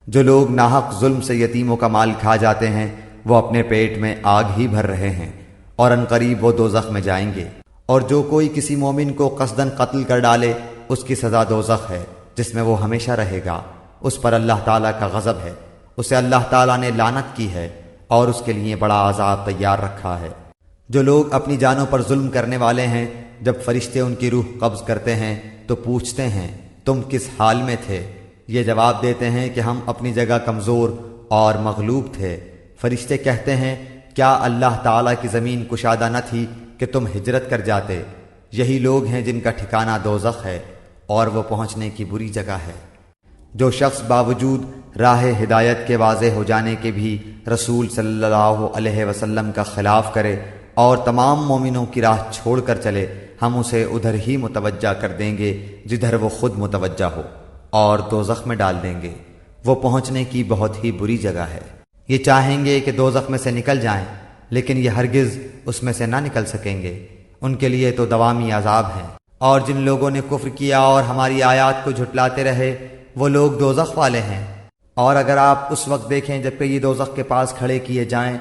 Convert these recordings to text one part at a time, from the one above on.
جو لوگ ناحق ظلم سے یتیموں کا مال کھا جاتے ہیں وہ اپنے پیٹ میں آگ ہی بھر رہے ہیں اور عنقریب وہ دوزخ میں جائیں گے۔ اور جو کوئی کسی مومن کو قصداً قتل کر ڈالے اس کی سزا دوزخ ہے جس میں وہ ہمیشہ رہے گا، اس پر اللہ تعالیٰ کا غضب ہے، اسے اللہ تعالیٰ نے لعنت کی ہے اور اس کے لیے بڑا عذاب تیار رکھا ہے۔ جو لوگ اپنی جانوں پر ظلم کرنے والے ہیں جب فرشتے ان کی روح قبض کرتے ہیں تو پوچھتے ہیں تم کس حال میں تھے؟ یہ جواب دیتے ہیں کہ ہم اپنی جگہ کمزور اور مغلوب تھے۔ فرشتے کہتے ہیں کیا اللہ تعالیٰ کی زمین کشادہ نہ تھی کہ تم ہجرت کر جاتے؟ یہی لوگ ہیں جن کا ٹھکانہ دوزخ ہے اور وہ پہنچنے کی بری جگہ ہے۔ جو شخص باوجود راہ ہدایت کے واضح ہو جانے کے بھی رسول صلی اللہ علیہ وسلم کا خلاف کرے اور تمام مومنوں کی راہ چھوڑ کر چلے، ہم اسے ادھر ہی متوجہ کر دیں گے جدھر وہ خود متوجہ ہو اور دوزخ میں ڈال دیں گے۔ وہ پہنچنے کی بہت ہی بری جگہ ہے۔ یہ چاہیں گے کہ دوزخ میں سے نکل جائیں لیکن یہ ہرگز اس میں سے نہ نکل سکیں گے، ان کے لیے تو دوامی عذاب ہیں۔ اور جن لوگوں نے کفر کیا اور ہماری آیات کو جھٹلاتے رہے وہ لوگ دوزخ والے ہیں۔ اور اگر آپ اس وقت دیکھیں جب کہ یہ دوزخ کے پاس کھڑے کیے جائیں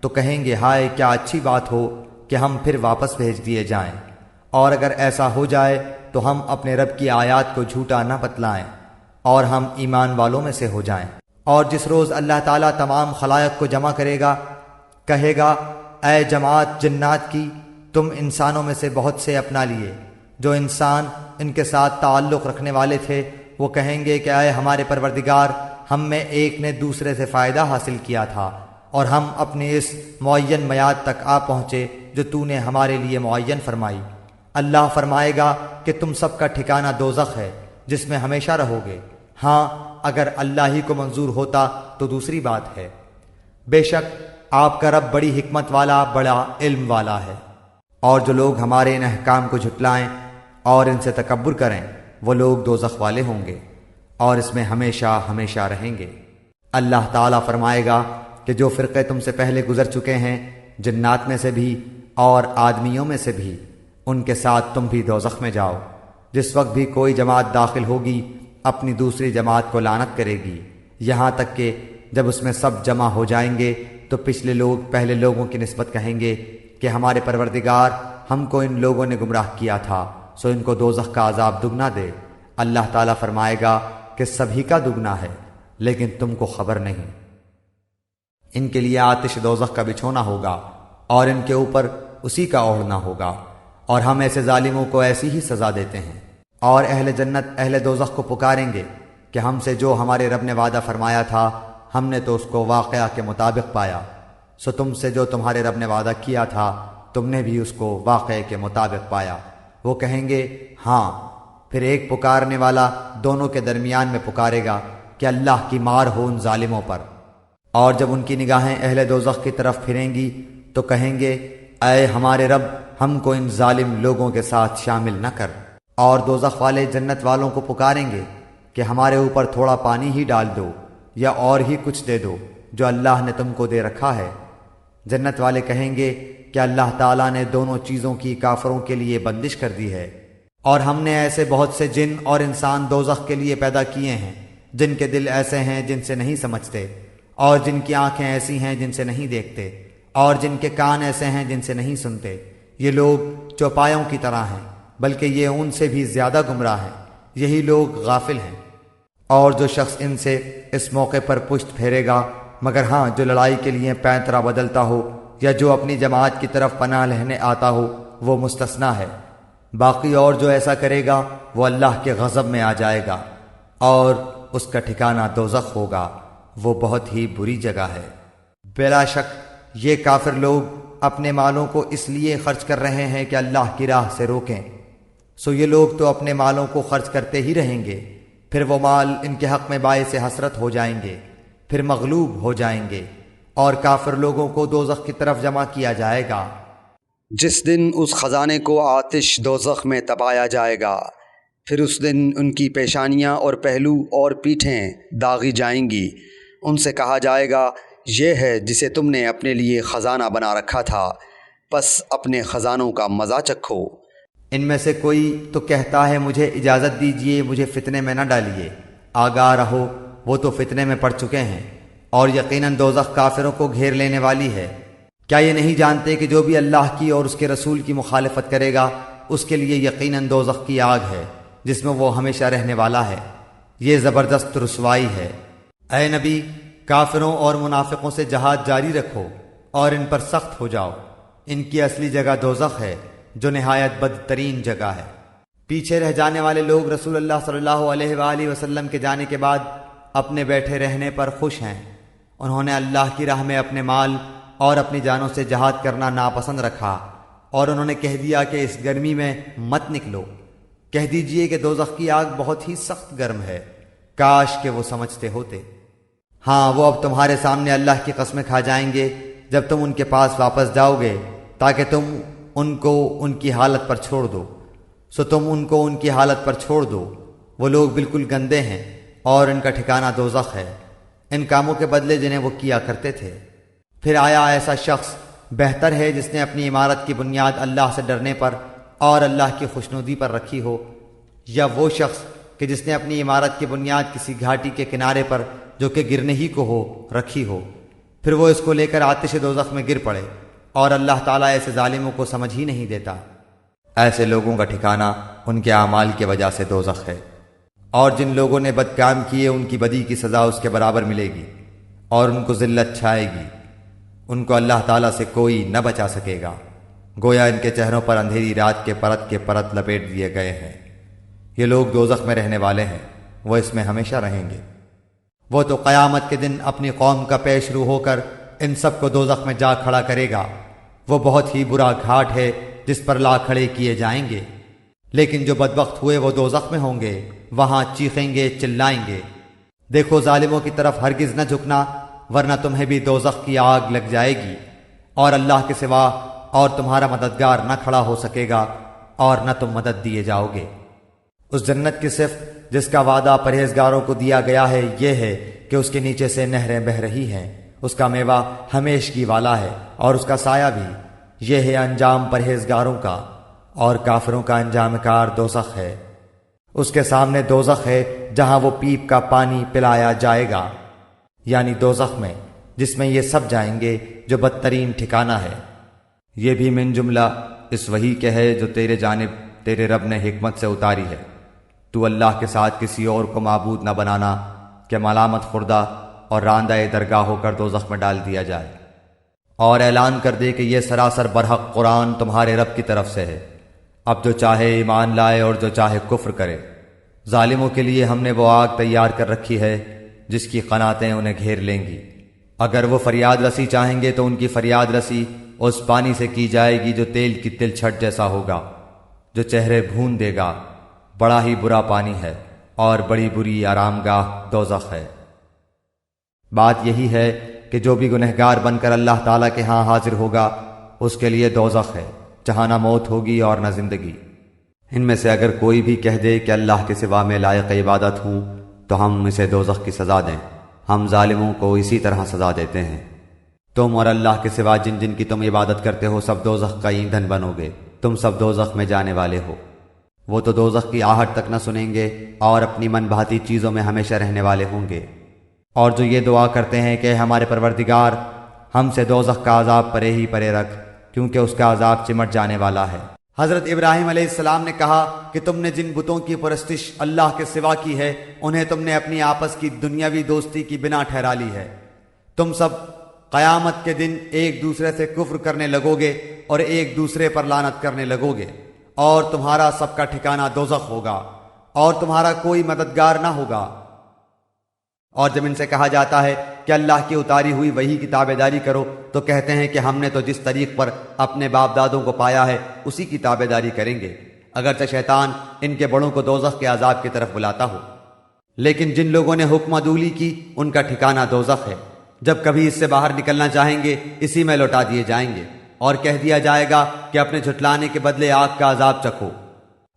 تو کہیں گے ہائے کیا اچھی بات ہو کہ ہم پھر واپس بھیج دیے جائیں، اور اگر ایسا ہو جائے تو ہم اپنے رب کی آیات کو جھوٹا نہ بتلائیں اور ہم ایمان والوں میں سے ہو جائیں۔ اور جس روز اللہ تعالیٰ تمام خلائق کو جمع کرے گا کہے گا اے جماعت جنات کی، تم انسانوں میں سے بہت سے اپنا لیے، جو انسان ان کے ساتھ تعلق رکھنے والے تھے وہ کہیں گے کہ اے ہمارے پروردگار، ہم میں ایک نے دوسرے سے فائدہ حاصل کیا تھا اور ہم اپنے اس معین میعاد تک آ پہنچے جو تو نے ہمارے لیے معین فرمائی۔ اللہ فرمائے گا کہ تم سب کا ٹھکانہ دوزخ ہے جس میں ہمیشہ رہو گے۔ ہاں اگر اللہ ہی کو منظور ہوتا تو دوسری بات ہے، بے شک آپ کا رب بڑی حکمت والا بڑا علم والا ہے۔ اور جو لوگ ہمارے ان احکام کو جھٹلائیں اور ان سے تکبر کریں وہ لوگ دوزخ والے ہوں گے اور اس میں ہمیشہ ہمیشہ رہیں گے۔ اللہ تعالیٰ فرمائے گا کہ جو فرقے تم سے پہلے گزر چکے ہیں جنات میں سے بھی اور آدمیوں میں سے بھی، ان کے ساتھ تم بھی دوزخ میں جاؤ۔ جس وقت بھی کوئی جماعت داخل ہوگی اپنی دوسری جماعت کو لعنت کرے گی، یہاں تک کہ جب اس میں سب جمع ہو جائیں گے تو پچھلے لوگ پہلے لوگوں کی نسبت کہیں گے کہ ہمارے پروردگار، ہم کو ان لوگوں نے گمراہ کیا تھا سو ان کو دوزخ کا عذاب دگنا دے۔ اللہ تعالیٰ فرمائے گا کہ سبھی کا دگنا ہے لیکن تم کو خبر نہیں۔ ان کے لیے آتش دوزخ کا بچھونا ہوگا اور ان کے اوپر اسی کا اوڑھنا ہوگا، اور ہم ایسے ظالموں کو ایسی ہی سزا دیتے ہیں۔ اور اہل جنت اہل دوزخ کو پکاریں گے کہ ہم سے جو ہمارے رب نے وعدہ فرمایا تھا ہم نے تو اس کو واقعہ کے مطابق پایا، سو تم سے جو تمہارے رب نے وعدہ کیا تھا تم نے بھی اس کو واقعے کے مطابق پایا۔ وہ کہیں گے ہاں، پھر ایک پکارنے والا دونوں کے درمیان میں پکارے گا کہ اللہ کی مار ہو ان ظالموں پر۔ اور جب ان کی نگاہیں اہل دوزخ کی طرف پھریں گی تو کہیں گے اے ہمارے رب، ہم کو ان ظالم لوگوں کے ساتھ شامل نہ کر۔ اور دوزخ والے جنت والوں کو پکاریں گے کہ ہمارے اوپر تھوڑا پانی ہی ڈال دو یا اور ہی کچھ دے دو جو اللہ نے تم کو دے رکھا ہے۔ جنت والے کہیں گے کہ اللہ تعالیٰ نے دونوں چیزوں کی کافروں کے لیے بندش کر دی ہے، اور ہم نے ایسے بہت سے جن اور انسان دوزخ کے لیے پیدا کیے ہیں جن کے دل ایسے ہیں جن سے نہیں سمجھتے، اور جن کی آنکھیں ایسی ہیں جن سے نہیں دیکھتے، اور جن کے کان ایسے ہیں جن سے نہیں سنتے۔ یہ لوگ چوپایوں کی طرح ہیں بلکہ یہ ان سے بھی زیادہ گمراہ ہیں، یہی لوگ غافل ہیں۔ اور جو شخص ان سے اس موقع پر پشت پھیرے گا، مگر ہاں جو لڑائی کے لیے پینترا بدلتا ہو یا جو اپنی جماعت کی طرف پناہ لینے آتا ہو وہ مستثنیٰ ہے۔ باقی اور جو ایسا کرے گا وہ اللہ کے غضب میں آ جائے گا اور اس کا ٹھکانہ دوزخ ہوگا، وہ بہت ہی بری جگہ ہے۔ بلا شک یہ کافر لوگ اپنے مالوں کو اس لیے خرچ کر رہے ہیں کہ اللہ کی راہ سے روکیں، سو یہ لوگ تو اپنے مالوں کو خرچ کرتے ہی رہیں گے، پھر وہ مال ان کے حق میں باعث حسرت ہو جائیں گے، پھر مغلوب ہو جائیں گے، اور کافر لوگوں کو دوزخ کی طرف جمع کیا جائے گا۔ جس دن اس خزانے کو آتش دوزخ میں تپایا جائے گا، پھر اس دن ان کی پیشانیاں اور پہلو اور پیٹھیں داغی جائیں گی۔ ان سے کہا جائے گا یہ ہے جسے تم نے اپنے لیے خزانہ بنا رکھا تھا، پس اپنے خزانوں کا مزہ چکھو۔ ان میں سے کوئی تو کہتا ہے مجھے اجازت دیجیے، مجھے فتنے میں نہ ڈالیے، آگاہ رہو وہ تو فتنے میں پڑ چکے ہیں، اور یقیناً دوزخ کافروں کو گھیر لینے والی ہے۔ کیا یہ نہیں جانتے کہ جو بھی اللہ کی اور اس کے رسول کی مخالفت کرے گا اس کے لیے یقیناً دوزخ کی آگ ہے جس میں وہ ہمیشہ رہنے والا ہے۔ یہ زبردست رسوائی ہے۔ اے نبی، کافروں اور منافقوں سے جہاد جاری رکھو اور ان پر سخت ہو جاؤ۔ ان کی اصلی جگہ دوزخ ہے جو نہایت بدترین جگہ ہے۔ پیچھے رہ جانے والے لوگ رسول اللہ صلی اللہ علیہ وآلہ وسلم کے جانے کے بعد اپنے بیٹھے رہنے پر خوش ہیں۔ انہوں نے اللہ کی راہ میں اپنے مال اور اپنی جانوں سے جہاد کرنا ناپسند رکھا، اور انہوں نے کہہ دیا کہ اس گرمی میں مت نکلو۔ کہہ دیجئے کہ دوزخ کی آگ بہت ہی سخت گرم ہے، کاش کہ وہ سمجھتے ہوتے۔ ہاں، وہ اب تمہارے سامنے اللہ کی قسمیں کھا جائیں گے جب تم ان کے پاس واپس جاؤ گے، تاکہ تم ان کو ان کی حالت پر چھوڑ دو۔ سو تم ان کو ان کی حالت پر چھوڑ دو۔ وہ لوگ بالکل گندے ہیں اور ان کا ٹھکانہ دوزخ ہے، ان کاموں کے بدلے جنہیں وہ کیا کرتے تھے۔ پھر آیا ایسا شخص بہتر ہے جس نے اپنی عمارت کی بنیاد اللہ سے ڈرنے پر اور اللہ کی خوشنودی پر رکھی ہو، یا وہ شخص کہ جس نے اپنی عمارت کی بنیاد کسی گھاٹی کے کنارے پر جو کہ گرنے ہی کو ہو رکھی ہو، پھر وہ اس کو لے کر آتش دوزخ میں گر پڑے، اور اللہ تعالیٰ ایسے ظالموں کو سمجھ ہی نہیں دیتا۔ ایسے لوگوں کا ٹھکانہ ان کے اعمال کی وجہ سے دوزخ ہے، اور جن لوگوں نے بد کام کیے ان کی بدی کی سزا اس کے برابر ملے گی، اور ان کو ذلت چھائے گی۔ ان کو اللہ تعالیٰ سے کوئی نہ بچا سکے گا، گویا ان کے چہروں پر اندھیری رات کے پرت لپیٹ دیے گئے ہیں۔ یہ لوگ دوزخ میں رہنے والے ہیں، وہ اس میں ہمیشہ رہیں گے۔ وہ تو قیامت کے دن اپنی قوم کا پیش رو ہو کر ان سب کو دوزخ میں جا کھڑا کرے گا۔ وہ بہت ہی برا گھاٹ ہے جس پر لا کھڑے کیے جائیں گے۔ لیکن جو بدبخت ہوئے وہ دوزخ میں ہوں گے، وہاں چیخیں گے، چلائیں گے۔ دیکھو، ظالموں کی طرف ہرگز نہ جھکنا، ورنہ تمہیں بھی دوزخ کی آگ لگ جائے گی، اور اللہ کے سوا اور تمہارا مددگار نہ کھڑا ہو سکے گا، اور نہ تم مدد دیے جاؤ گے۔ اس جنت کی صفت جس کا وعدہ پرہیزگاروں کو دیا گیا ہے یہ ہے کہ اس کے نیچے سے نہریں بہہ رہی ہیں، اس کا میوہ ہمیشگی والا ہے، اور اس کا سایہ بھی۔ یہ ہے انجام پرہیزگاروں کا، اور کافروں کا انجام کار دوزخ ہے۔ اس کے سامنے دوزخ ہے جہاں وہ پیپ کا پانی پلایا جائے گا، یعنی دوزخ میں، جس میں یہ سب جائیں گے جو بدترین ٹھکانہ ہے۔ یہ بھی من جملہ اس وحی کے ہے جو تیرے جانب تیرے رب نے حکمت سے اتاری ہے۔ تو اللہ کے ساتھ کسی اور کو معبود نہ بنانا کہ ملامت خوردہ اور راندہ درگاہ ہو کر دوزخ میں ڈال دیا جائے، اور اعلان کر دے کہ یہ سراسر برحق قرآن تمہارے رب کی طرف سے ہے۔ اب جو چاہے ایمان لائے اور جو چاہے کفر کرے۔ ظالموں کے لیے ہم نے وہ آگ تیار کر رکھی ہے جس کی قناتیں انہیں گھیر لیں گی۔ اگر وہ فریاد رسی چاہیں گے تو ان کی فریاد رسی اس پانی سے کی جائے گی جو تیل کی تل چھٹ جیسا ہوگا، جو چہرے بھون دے گا۔ بڑا ہی برا پانی ہے اور بڑی بری آرام گاہ دوزخ ہے۔ بات یہی ہے کہ جو بھی گنہگار بن کر اللہ تعالیٰ کے ہاں حاضر ہوگا اس کے لیے دوزخ ہے، جہاں نہ موت ہوگی اور نہ زندگی۔ ان میں سے اگر کوئی بھی کہہ دے کہ اللہ کے سوا میں لائق عبادت ہوں تو ہم اسے دوزخ کی سزا دیں۔ ہم ظالموں کو اسی طرح سزا دیتے ہیں۔ تم اور اللہ کے سوا جن جن کی تم عبادت کرتے ہو سب دوزخ کا ایندھن بنو گے، تم سب دوزخ میں جانے والے ہو۔ وہ تو دوزخ کی آہٹ تک نہ سنیں گے اور اپنی من بھاتی چیزوں میں ہمیشہ رہنے والے ہوں گے۔ اور جو یہ دعا کرتے ہیں کہ ہمارے پروردگار ہم سے دوزخ کا عذاب پرے ہی پرے رکھ، کیونکہ اس کا عذاب چمٹ جانے والا ہے۔ حضرت ابراہیم علیہ السلام نے کہا کہ تم نے جن بتوں کی پرستش اللہ کے سوا کی ہے انہیں تم نے اپنی آپس کی دنیاوی دوستی کی بنا ٹھہرا لی ہے۔ تم سب قیامت کے دن ایک دوسرے سے کفر کرنے لگو گے اور ایک دوسرے پر لعنت کرنے لگو گے، اور تمہارا سب کا ٹھکانہ دوزخ ہوگا، اور تمہارا کوئی مددگار نہ ہوگا۔ اور جب ان سے کہا جاتا ہے کہ اللہ کی اتاری ہوئی وحی کی تابعداری کرو تو کہتے ہیں کہ ہم نے تو جس طریق پر اپنے باپ دادوں کو پایا ہے اسی کی تابعداری کریں گے، اگرچہ شیطان ان کے بڑوں کو دوزخ کے عذاب کی طرف بلاتا ہو۔ لیکن جن لوگوں نے حکم عدولی کی ان کا ٹھکانہ دوزخ ہے، جب کبھی اس سے باہر نکلنا چاہیں گے اسی میں لوٹا دیے جائیں گے، اور کہہ دیا جائے گا کہ اپنے جھٹلانے کے بدلے آگ کا عذاب چکھو۔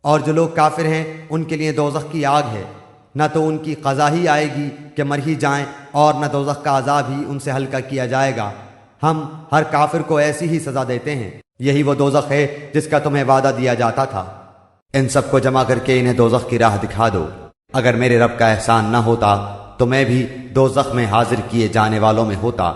اور جو لوگ کافر ہیں ان کے لیے دوزخ کی آگ ہے، نہ تو ان کی قضا ہی آئے گی کہ مر ہی جائیں، اور نہ دوزخ کا عذاب ہی ان سے ہلکا کیا جائے گا۔ ہم ہر کافر کو ایسی ہی سزا دیتے ہیں، یہی وہ دوزخ ہے جس کا تمہیں وعدہ دیا جاتا تھا۔ ان سب کو جمع کر کے انہیں دوزخ کی راہ دکھا دو۔ اگر میرے رب کا احسان نہ ہوتا میں بھی دوزخ میں حاضر کیے جانے والوں میں ہوتا۔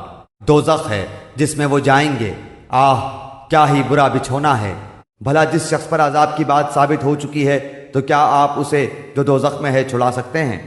دوزخ ہے جس میں وہ جائیں گے، آہ کیا ہی برا بچھونا ہے۔ بھلا جس شخص پر عذاب کی بات ثابت ہو چکی ہے تو کیا آپ اسے جو دوزخ میں ہے چھڑا سکتے ہیں؟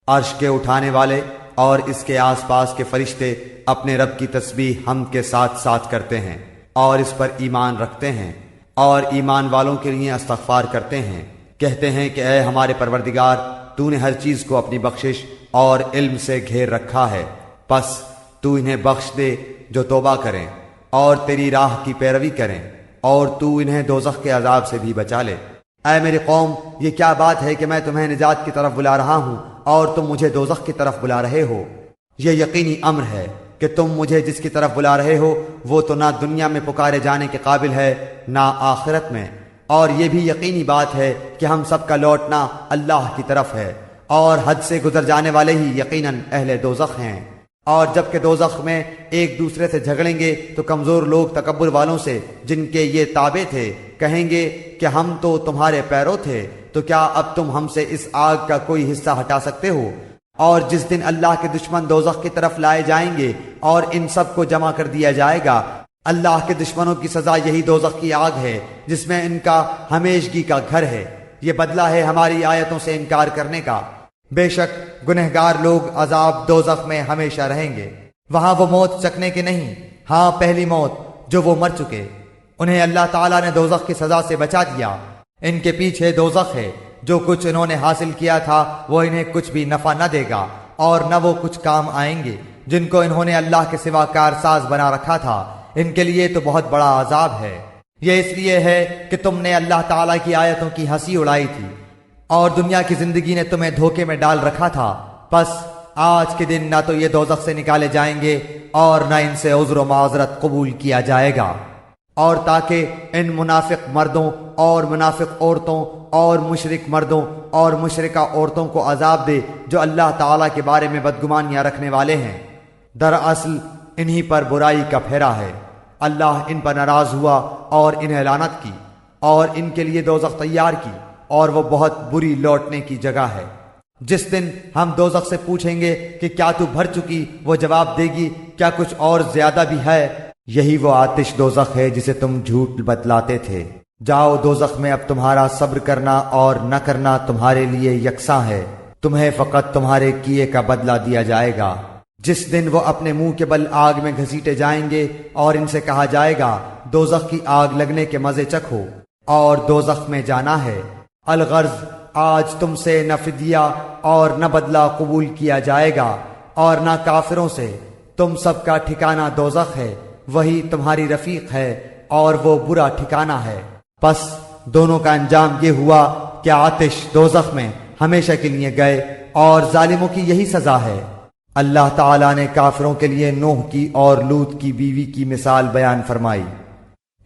عرش کے اٹھانے والے اور اس کے آس پاس کے فرشتے اپنے رب کی تسبیح حمد کے ساتھ ساتھ کرتے ہیں اور اس پر ایمان رکھتے ہیں اور ایمان والوں کے لیے استغفار کرتے ہیں، کہتے ہیں کہ اے ہمارے پروردگار، تو نے ہر چیز کو اپنی بخشش اور علم سے گھیر رکھا ہے، پس تو انہیں بخش دے جو توبہ کریں اور تیری راہ کی پیروی کریں، اور تو انہیں دوزخ کے عذاب سے بھی بچا لے۔ اے میری قوم، یہ کیا بات ہے کہ میں تمہیں نجات کی طرف بلا رہا ہوں اور تم مجھے دوزخ کی طرف بلا رہے ہو؟ یہ یقینی امر ہے کہ تم مجھے جس کی طرف بلا رہے ہو وہ تو نہ دنیا میں پکارے جانے کے قابل ہے نہ آخرت میں، اور یہ بھی یقینی بات ہے کہ ہم سب کا لوٹنا اللہ کی طرف ہے، اور حد سے گزر جانے والے ہی یقیناً اہل دوزخ ہیں۔ اور جب کہ دوزخ میں ایک دوسرے سے جھگڑیں گے تو کمزور لوگ تکبر والوں سے جن کے یہ تابع تھے کہیں گے کہ ہم تو تمہارے پیرو تھے، تو کیا اب تم ہم سے اس آگ کا کوئی حصہ ہٹا سکتے ہو؟ اور جس دن اللہ کے دشمن دوزخ کی طرف لائے جائیں گے اور ان سب کو جمع کر دیا جائے گا، اللہ کے دشمنوں کی سزا یہی دوزخ کی آگ ہے جس میں ان کا ہمیشگی کا گھر ہے۔ یہ بدلہ ہے ہماری آیتوں سے انکار کرنے کا۔ بے شک گنہگار لوگ عذاب دوزخ میں ہمیشہ رہیں گے، وہاں وہ موت چکنے کے نہیں، ہاں پہلی موت جو وہ مر چکے۔ انہیں اللہ تعالیٰ نے دوزخ کی سزا سے بچا دیا، ان کے پیچھے دوزخ ہے، جو کچھ انہوں نے حاصل کیا تھا وہ انہیں کچھ بھی نفع نہ دے گا اور نہ وہ کچھ کام آئیں گے جن کو انہوں نے اللہ کے سوا کارساز بنا رکھا تھا، ان کے لیے تو بہت بڑا عذاب ہے۔ یہ اس لیے ہے کہ تم نے اللہ تعالیٰ کی آیتوں کی ہنسی اڑائی تھی اور دنیا کی زندگی نے تمہیں دھوکے میں ڈال رکھا تھا، پس آج کے دن نہ تو یہ دوزخ سے نکالے جائیں گے اور نہ ان سے عذر و معذرت قبول کیا جائے گا، اور تاکہ ان منافق مردوں اور منافق عورتوں اور مشرک مردوں اور مشرکہ عورتوں کو عذاب دے جو اللہ تعالیٰ کے بارے میں بدگمانیاں رکھنے والے ہیں۔ دراصل انہی پر برائی کا پھیرا ہے، اللہ ان پر ناراض ہوا اور انہیں لعنت کی اور ان کے لیے دوزخ تیار کی، اور وہ بہت بری لوٹنے کی جگہ ہے۔ جس دن ہم دوزخ سے پوچھیں گے کہ کیا تو بھر چکی، وہ جواب دے گی کیا کچھ اور زیادہ بھی ہے؟ یہی وہ آتش دوزخ ہے جسے تم جھوٹ بتلاتے تھے۔ جاؤ دوزخ میں، اب تمہارا صبر کرنا اور نہ کرنا تمہارے لیے یکساں ہے، تمہیں فقط تمہارے کیے کا بدلہ دیا جائے گا۔ جس دن وہ اپنے منہ کے بل آگ میں گھسیٹے جائیں گے اور ان سے کہا جائے گا دوزخ کی آگ لگنے کے مزے چکھو اور دوزخ میں جانا ہے۔ الغرض آج تم سے نہ فدیہ اور نہ بدلہ قبول کیا جائے گا اور نہ کافروں سے، تم سب کا ٹھکانہ دوزخ ہے، وہی تمہاری رفیق ہے اور وہ برا ٹھکانہ ہے۔ پس دونوں کا انجام یہ ہوا کہ آتش دوزخ میں ہمیشہ کے لیے گئے، اور ظالموں کی یہی سزا ہے۔ اللہ تعالیٰ نے کافروں کے لیے نوح کی اور لوط کی بیوی کی مثال بیان فرمائی۔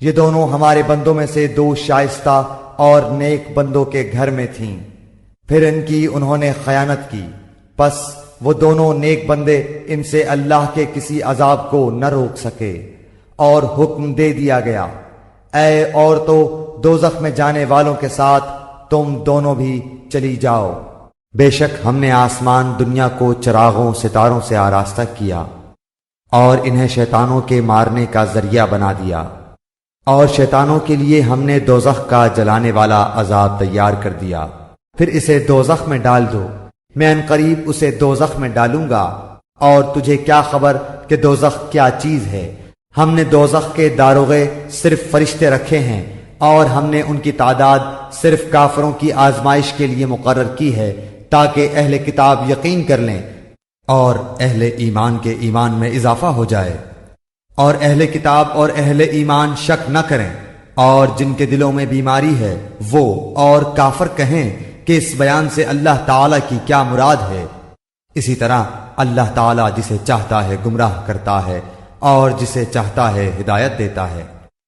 یہ دونوں ہمارے بندوں میں سے دو شائستہ اور نیک بندوں کے گھر میں تھیں، پھر ان کی انہوں نے خیانت کی، پس وہ دونوں نیک بندے ان سے اللہ کے کسی عذاب کو نہ روک سکے، اور حکم دے دیا گیا اے عورتوں دوزخ میں جانے والوں کے ساتھ تم دونوں بھی چلی جاؤ۔ بے شک ہم نے آسمان دنیا کو چراغوں ستاروں سے آراستہ کیا اور انہیں شیطانوں کے مارنے کا ذریعہ بنا دیا، اور شیطانوں کے لیے ہم نے دوزخ کا جلانے والا عذاب تیار کر دیا، پھر اسے دوزخ میں ڈال دو، میں ان قریب اسے دوزخ میں ڈالوں گا، اور تجھے کیا خبر کہ دوزخ کیا چیز ہے؟ ہم نے دوزخ کے داروغے صرف فرشتے رکھے ہیں، اور ہم نے ان کی تعداد صرف کافروں کی آزمائش کے لیے مقرر کی ہے تاکہ اہل کتاب یقین کر لیں اور اہل ایمان کے ایمان میں اضافہ ہو جائے، اور اہل کتاب اور اہل ایمان شک نہ کریں، اور جن کے دلوں میں بیماری ہے وہ اور کافر کہیں کہ اس بیان سے اللہ تعالیٰ کی کیا مراد ہے۔ اسی طرح اللہ تعالیٰ جسے چاہتا ہے گمراہ کرتا ہے اور جسے چاہتا ہے ہدایت دیتا ہے۔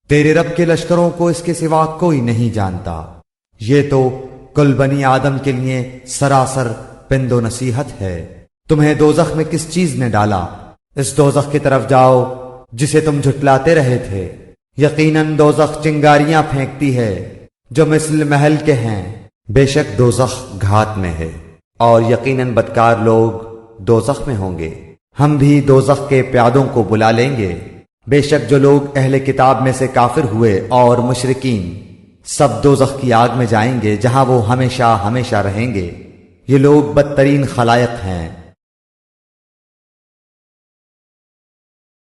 تیرے رب کے لشکروں کو اس کے سوا کوئی نہیں جانتا۔ یہ تو کل بنی آدم کے لیے سراسر پند و نصیحت ہے۔ تمہیں دوزخ میں کس چیز نے ڈالا؟ اس دوزخ کی طرف جاؤ جسے تم جھٹلاتے رہے تھے۔ یقیناً دوزخ چنگاریاں پھینکتی ہے جو مثل محل کے ہیں، بے شک دوزخ گھات میں ہے، اور یقیناً بدکار لوگ دوزخ میں ہوں گے۔ ہم بھی دوزخ کے پیادوں کو بلا لیں گے۔ بے شک جو لوگ اہل کتاب میں سے کافر ہوئے اور مشرکین سب دوزخ کی آگ میں جائیں گے جہاں وہ ہمیشہ ہمیشہ رہیں گے۔ یہ لوگ بدترین خلائق ہیں۔